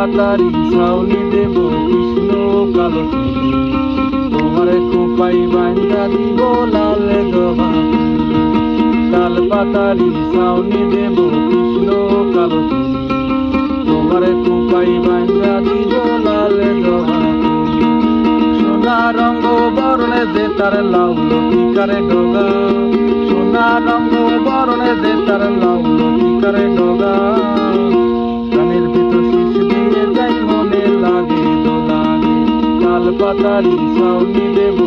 পাতারি ছাউনি দেব কৃষ্ণ কালো চুল, তোমার খোপাই বান্ধা দিব লাল জবা ফুল। তাল পাতারি ছাউনি দেব কৃষ্ণ কালো চুল, তোমার খোপাই বান্ধা দিব লাল জবা ফুল। সোনা রঙ্গ বরণে দে তার লাউ লতিকারে ডগা, সোনা রঙ্গ বরণে দে তার লাউ লতিকারে ডগা। কানের ভিতর শীষ দিয়ে যাই মনে লাগে দোলাগে, তাল পাতারি ছাউনি দেব